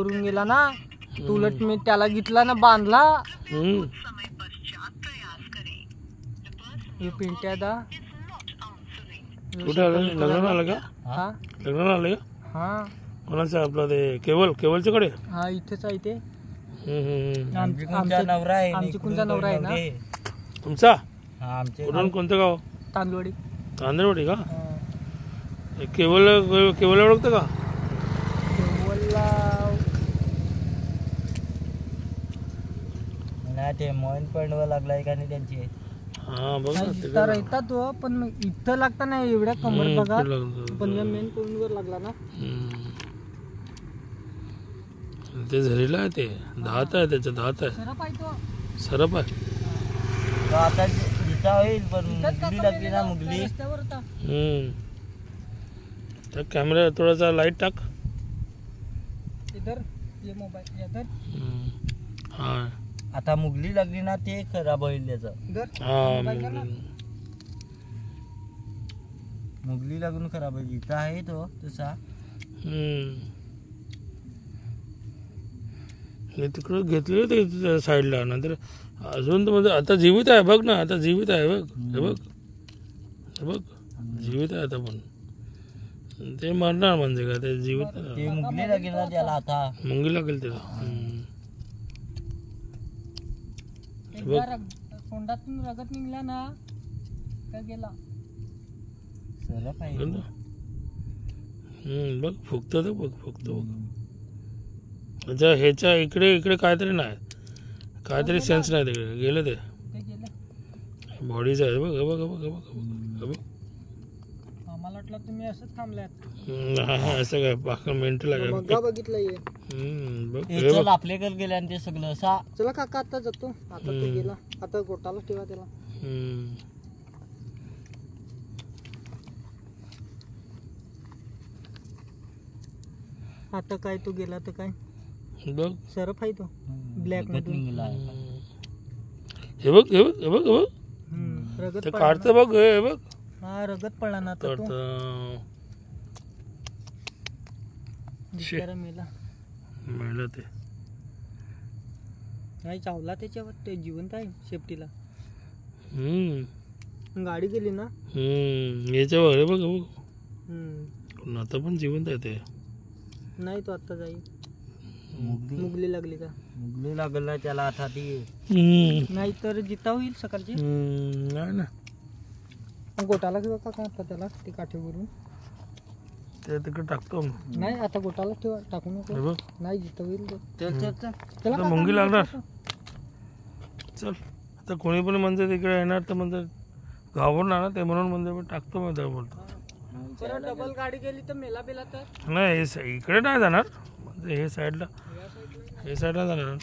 चोरून गेला ना, उलट मी त्याला घेतला ना, बांधला. हे पिंट्या दा कुठे आलं? लग्नाला आलं का? हा लग्नाला आलं का? हा कोणाचं आपलं ते केवलच्या कडे? हा इथेच आहे ते. आमची कोणचा नवरा आहे आमची कोणचा नवरा आहे ना. तुमचा? हा आमचे कुठून? कोणतं गाव? तांदवडी. तांदळवाडी का? केवल ओळखतं का? केवलला नाही ते मोहन पॉइंटवर लागलाय का नाही त्यांची. हा बघ ना ते इथं राहता तो, पण मग इथं लागता नाही एवढ्या कमर बघा, पण या मेन पॉइंट वर लागला ना. ते झरीला आहे, ते दात आहे, त्याचं दात आहे, सरप आहे तो. सरप आहे. तो आता जिता होईल पण मुगली लागली ना, मुगली रस्त्यावर होता. त्या कॅमेरा थोडासा लाईट टाक. इधर ये मोबाईल इधर. हा आता मुगली लागली ना, ते खराब होईल त्याचं. इधर हा मुगली लागून खराब होईल. जिता आहे तो तसा. तिकडं घेतलेलं ते साईडला, नंतर अजून तर म्हणजे आता जीवित आहे बघ ना, आता जीवित आहे बघ. हे बघ हे बघ जीवित आहे आता, पण ते मरणार म्हणजे काय, ते जीवित ते मुगली लागेल ना त्याला, आता मुंगी लागेल त्याला. एकदा तोंडातून रगत निघला ना का गेला. सरप आहे. बघ फुगतो तो, बघ फुगतो बघ. म्हणजे ह्याच्या इकडे काहीतरी नाही, काहीतरी सेन्स नाही तिकडे, गेलं ते बॉडीचं आहे. बघ बघ बघ बघ बघ. आम्हाला वाटलं तुम्ही असंच थांबल्यात. असं काय पाकं मेंटल आहे. बघितलं बघ चल आपल्याकडे गेले आणि ते सगळं असा. चला काका आता जातो. आता तो गेला, आता गोटाला ठेवा त्याला. आता काय तो गेला तर काय, बघ सरप आहे तो ब्लॅक मधून. हे बघ हे बघ हे बघ हे बघ, रगत ते काढतं बघ. हे बघ हा रगत पडला ना तो. बिचारा मेला. मेलं ते. नाही चावला त्याच्यावर, ते जिवंत आहे शेपटीला. हम्म गाडी गेली ना. याच्यावर हे बघ हे बघ, आता पण जिवंत आहे ते. नाही तो आता जाईल. मुगली लागली का? मुगली लागल ना त्याला आता ती. नाही तर जिता होईल सकाळची. नाही ना, गोटाला ठेवा काका आता त्याला, ते काठीवरून ते तिकडे टाकतो. नाही आता गोटाला ठेवा, टाकू नको. हे बघ नाही जिता होईल तो. आता मुंगी लागणार. चल आता कोणी पण म्हणते तिकडे येणार तर म्हणतात घाबरणार ना ते, म्हणून म्हणजे टाकतो मी त्याला. बोलतो डबल गाडी गेली तर मेला बेला तर नाही, इकडे नाही जाणार म्हणजे हे साईडला जाणार.